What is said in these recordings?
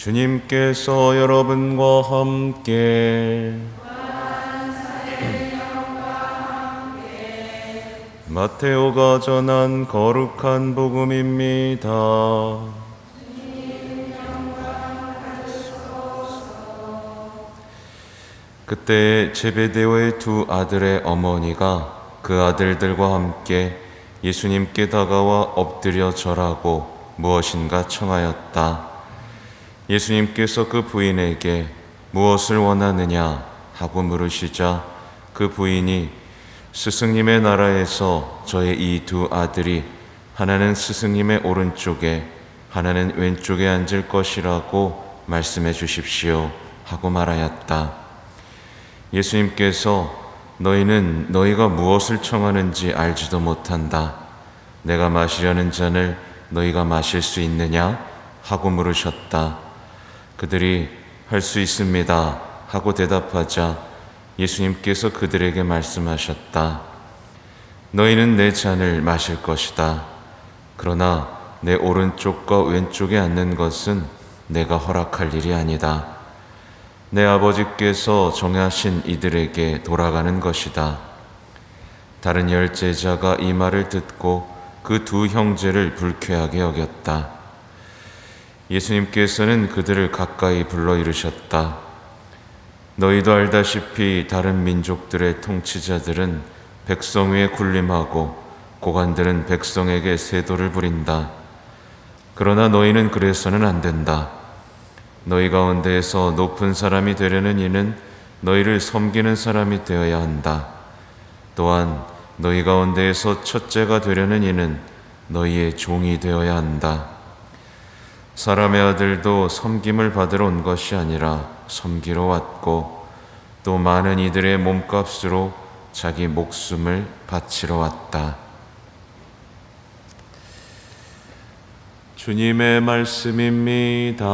주님께서 여러분과 함께 마테오가 전한 거룩한 복음입니다. 그때 제베데오의 두 아들의 어머니가 그 아들들과 함께 예수님께 다가와 엎드려 절하고 무엇인가 청하였다. 예수님께서 그 부인에게 무엇을 원하느냐 하고 물으시자 그 부인이 스승님의 나라에서 저의 이 두 아들이 하나는 스승님의 오른쪽에 하나는 왼쪽에 앉을 것이라고 말씀해 주십시오 하고 말하였다. 예수님께서 너희는 너희가 무엇을 청하는지 알지도 못한다. 내가 마시려는 잔을 너희가 마실 수 있느냐 하고 물으셨다. 그들이 할 수 있습니다 하고 대답하자 예수님께서 그들에게 말씀하셨다. 너희는 내 잔을 마실 것이다. 그러나 내 오른쪽과 왼쪽에 앉는 것은 내가 허락할 일이 아니다. 내 아버지께서 정하신 이들에게 돌아가는 것이다. 다른 10 제자가 이 말을 듣고 그 두 형제를 불쾌하게 여겼다. 예수님께서는 그들을 가까이 불러 이르셨다. 너희도 알다시피 다른 민족들의 통치자들은 백성 위에 군림하고 고관들은 백성에게 세도를 부린다. 그러나 너희는 그래서는 안 된다. 너희 가운데에서 높은 사람이 되려는 이는 너희를 섬기는 사람이 되어야 한다. 또한 너희 가운데에서 첫째가 되려는 이는 너희의 종이 되어야 한다. 사람의 아들도 섬김을 받으러 온 것이 아니라 섬기러 왔고 또 많은 이들의 몸값으로 자기 목숨을 바치러 왔다. 주님의 말씀입니다.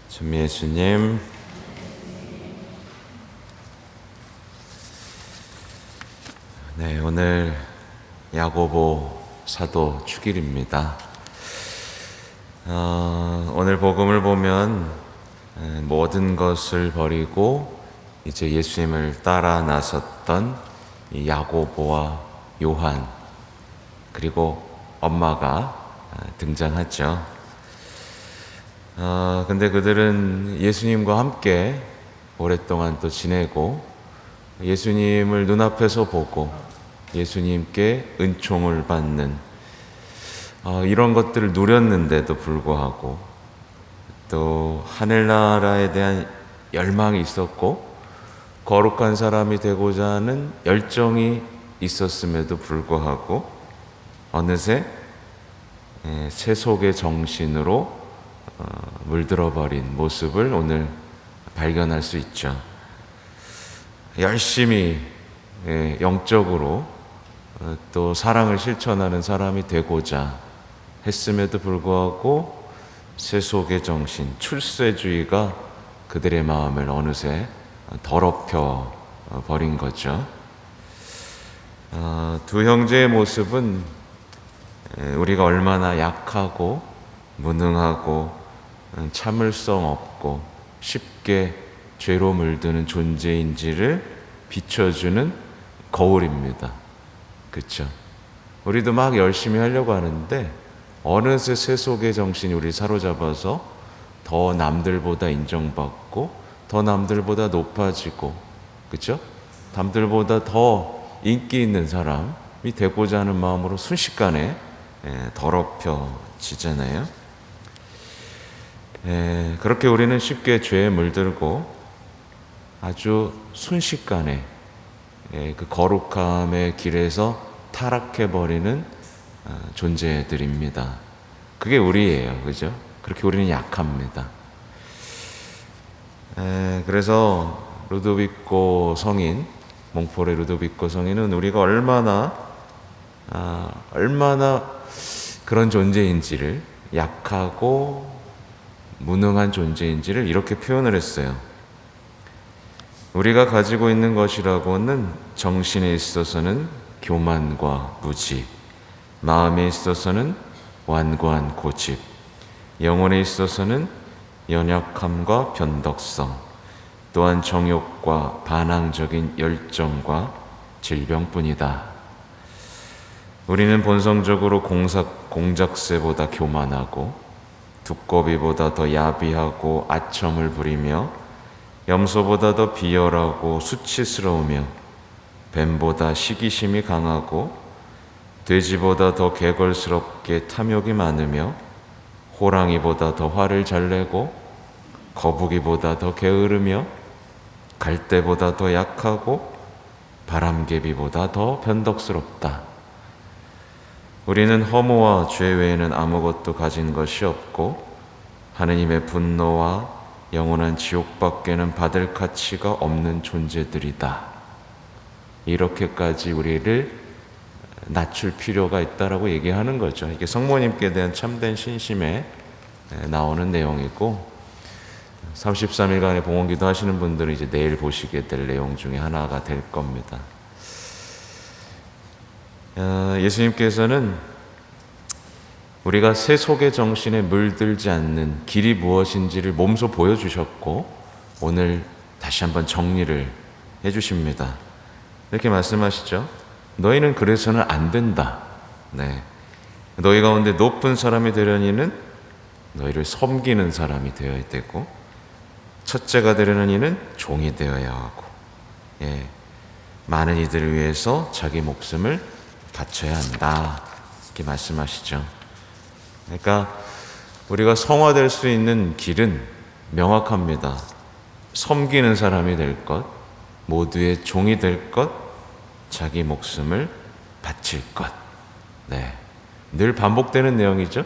전 예수님, 네, 오늘 야고보 사도 축일입니다. 오늘 복음을 보면 모든 것을 버리고 이제 예수님을 따라 나섰던 이 야고보와 요한 그리고 엄마가 등장하죠. 근데 그들은 예수님과 함께 오랫동안 또 지내고 예수님을 눈앞에서 보고 예수님께 은총을 받는 이런 것들을 누렸는데도 불구하고 또 하늘나라에 대한 열망이 있었고 거룩한 사람이 되고자 하는 열정이 있었음에도 불구하고 어느새 세속의 정신으로 물들어버린 모습을 오늘 발견할 수 있죠. 열심히 영적으로 또 사랑을 실천하는 사람이 되고자 했음에도 불구하고 세속의 정신, 출세주의가 그들의 마음을 어느새 더럽혀 버린 거죠. 두 형제의 모습은 우리가 얼마나 약하고 무능하고 참을성 없고 쉽게 죄로 물드는 존재인지를 비춰주는 거울입니다. 그렇죠? 우리도 막 열심히 하려고 하는데 어느새 세속의 정신이 우리 사로잡아서 더 남들보다 인정받고 더 남들보다 높아지고 그렇죠? 남들보다 더 인기 있는 사람이 되고자 하는 마음으로 순식간에 더럽혀지잖아요. 그렇게 우리는 쉽게 죄에 물들고 아주 순식간에 그 거룩함의 길에서 타락해버리는 존재들입니다. 그게 우리예요. 그죠? 그렇게 우리는 약합니다. 그래서 루도비코 성인, 몽포레 루도비코 성인은 우리가 얼마나 그런 존재인지를, 약하고 무능한 존재인지를 이렇게 표현을 했어요. 우리가 가지고 있는 것이라고는 정신에 있어서는 교만과 무지, 마음에 있어서는 완고한 고집, 영혼에 있어서는 연약함과 변덕성, 또한 정욕과 반항적인 열정과 질병뿐이다. 우리는 본성적으로 공작새보다 교만하고 두꺼비보다 더 야비하고 아첨을 부리며 염소보다 더 비열하고 수치스러우며 뱀보다 시기심이 강하고 돼지보다 더 개걸스럽게 탐욕이 많으며 호랑이보다 더 화를 잘 내고 거북이보다 더 게으르며 갈대보다 더 약하고 바람개비보다 더 변덕스럽다. 우리는 허무와 죄 외에는 아무것도 가진 것이 없고 하느님의 분노와 영원한 지옥밖에는 받을 가치가 없는 존재들이다. 이렇게까지 우리를 낮출 필요가 있다라고 얘기하는 거죠. 이게 성모님께 대한 참된 신심에 나오는 내용이고 33일간의 봉헌기도 하시는 분들은 이제 내일 보시게 될 내용 중에 하나가 될 겁니다. 예수님께서는 우리가 세속의 정신에 물들지 않는 길이 무엇인지를 몸소 보여주셨고 오늘 다시 한번 정리를 해주십니다. 이렇게 말씀하시죠. 너희는 그래서는 안 된다. 네. 너희 가운데 높은 사람이 되려니는 너희를 섬기는 사람이 되어야 되고 첫째가 되려는 이는 종이 되어야 하고 많은 이들을 위해서 자기 목숨을 바쳐야 한다. 이렇게 말씀하시죠. 그러니까 우리가 성화될 수 있는 길은 명확합니다. 섬기는 사람이 될 것, 모두의 종이 될 것, 자기 목숨을 바칠 것. 네. 늘 반복되는 내용이죠.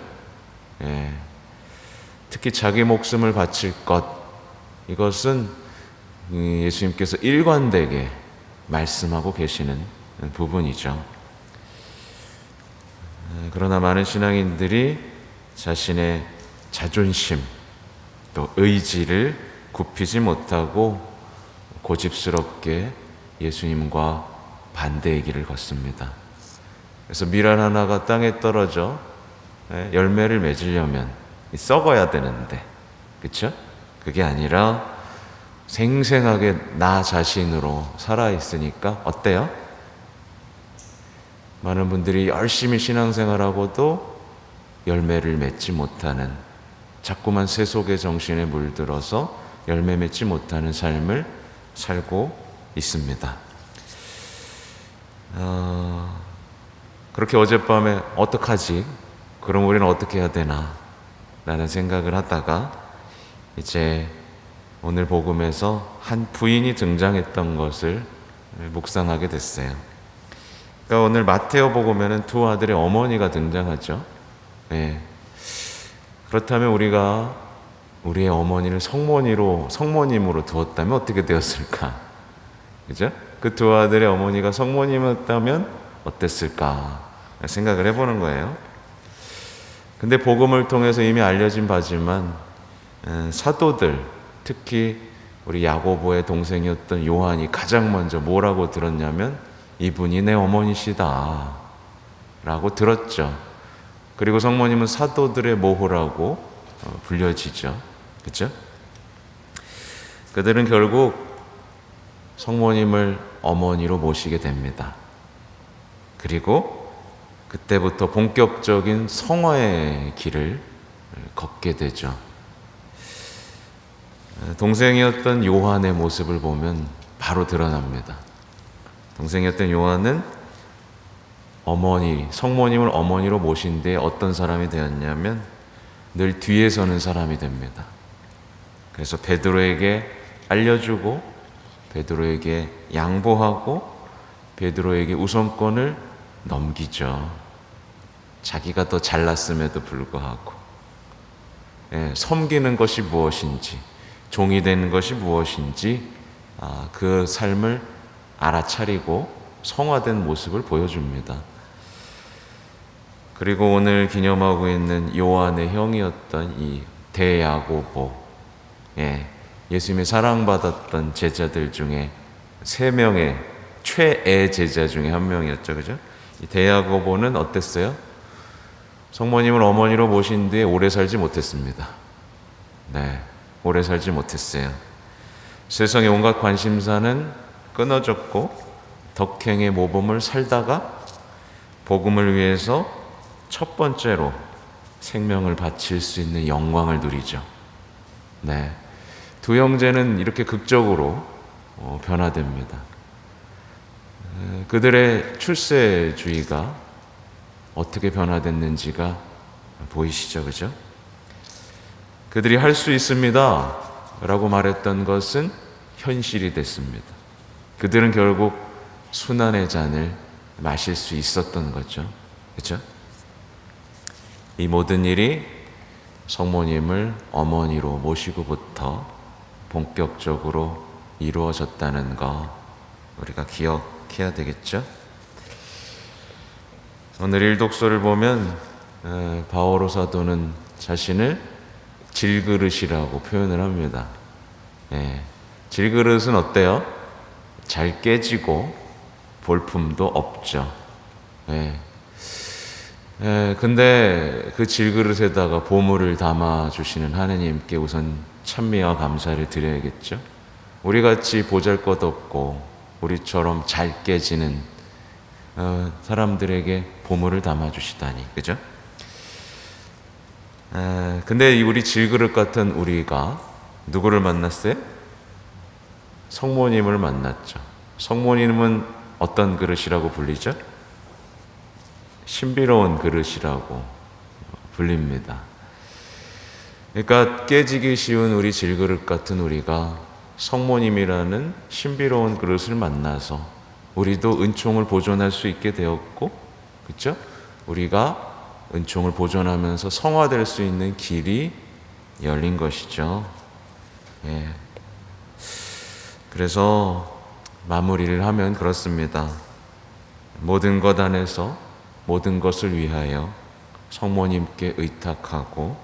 특히 자기 목숨을 바칠 것. 이것은 예수님께서 일관되게 말씀하고 계시는 부분이죠. 그러나 많은 신앙인들이 자신의 자존심 또 의지를 굽히지 못하고 고집스럽게 예수님과 반대의 길을 걷습니다. 그래서 밀알 하나가 땅에 떨어져 열매를 맺으려면 썩어야 되는데, 그렇죠? 그게 아니라 생생하게 나 자신으로 살아있으니까 어때요? 많은 분들이 열심히 신앙생활하고도 열매를 맺지 못하는, 자꾸만 세속의 정신에 물들어서 열매 맺지 못하는 삶을 살고 있습니다. 그렇게 어젯밤에 어떡하지? 그럼 우리는 어떻게 해야 되나? 라는 생각을 하다가 이제 오늘 복음에서 한 부인이 등장했던 것을 묵상하게 됐어요. 그러니까 오늘 마테오 복음에는 두 아들의 어머니가 등장하죠. 그렇다면 우리가 우리의 어머니를 성모님으로 두었다면 어떻게 되었을까? 그죠? 그 두 아들의 어머니가 성모님이었다면 어땠을까? 생각을 해보는 거예요. 근데 복음을 통해서 이미 알려진 바지만 사도들, 특히 우리 야고보의 동생이었던 요한이 가장 먼저 뭐라고 들었냐면 이분이 내 어머니시다 라고 들었죠. 그리고 성모님은 사도들의 모호라고 불려지죠. 그렇죠? 그들은 결국 성모님을 어머니로 모시게 됩니다. 그리고 그때부터 본격적인 성화의 길을 걷게 되죠. 동생이었던 요한의 모습을 보면 바로 드러납니다. 동생이었던 요한은 성모님을 어머니로 모신 뒤에 어떤 사람이 되었냐면 늘 뒤에 서는 사람이 됩니다. 그래서 베드로에게 알려주고 베드로에게 양보하고 베드로에게 우선권을 넘기죠. 자기가 더 잘났음에도 불구하고 섬기는 것이 무엇인지, 종이 되는 것이 무엇인지 그 삶을 알아차리고 성화된 모습을 보여줍니다. 그리고 오늘 기념하고 있는 요한의 형이었던 이 대야고보, 예수님의 사랑받았던 제자들 중에 3명의 최애 제자 중에 한 명이었죠. 그죠? 이 대야고보는 어땠어요? 성모님을 어머니로 모신 뒤에 오래 살지 못했습니다. 네, 오래 살지 못했어요. 세상의 온갖 관심사는 끊어졌고 덕행의 모범을 살다가 복음을 위해서 첫 번째로 생명을 바칠 수 있는 영광을 누리죠. 네, 두 형제는 이렇게 극적으로 변화됩니다. 그들의 출세주의가 어떻게 변화됐는지가 보이시죠, 그죠? 그들이 할 수 있습니다 라고 말했던 것은 현실이 됐습니다. 그들은 결국 순환의 잔을 마실 수 있었던 거죠, 그죠? 이 모든 일이 성모님을 어머니로 모시고부터 본격적으로 이루어졌다는 거 우리가 기억해야 되겠죠? 오늘 일독서를 보면 바오로 사도는 자신을 질그릇이라고 표현을 합니다. 질그릇은 어때요? 잘 깨지고 볼품도 없죠. 근데 그 질그릇에다가 보물을 담아주시는 하느님께 우선 찬미와 감사를 드려야겠죠. 우리같이 보잘것없고 우리처럼 잘 깨지는 사람들에게 보물을 담아주시다니, 그죠? 근데 우리 질그릇 같은 우리가 누구를 만났어요? 성모님을 만났죠. 성모님은 어떤 그릇이라고 불리죠? 신비로운 그릇이라고 불립니다. 그러니까 깨지기 쉬운 우리 질그릇 같은 우리가 성모님이라는 신비로운 그릇을 만나서 우리도 은총을 보존할 수 있게 되었고, 그렇죠? 우리가 은총을 보존하면서 성화될 수 있는 길이 열린 것이죠. 그래서 마무리를 하면 그렇습니다. 모든 것 안에서 모든 것을 위하여 성모님께 의탁하고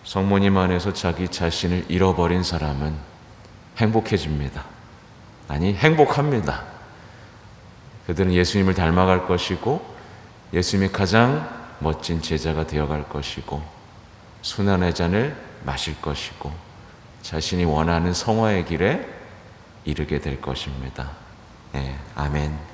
성모님 안에서 자기 자신을 잃어버린 사람은 행복해집니다. 아니, 행복합니다. 그들은 예수님을 닮아갈 것이고 예수님의 가장 멋진 제자가 되어갈 것이고 순환의 잔을 마실 것이고 자신이 원하는 성화의 길에 이르게 될 것입니다. 아멘.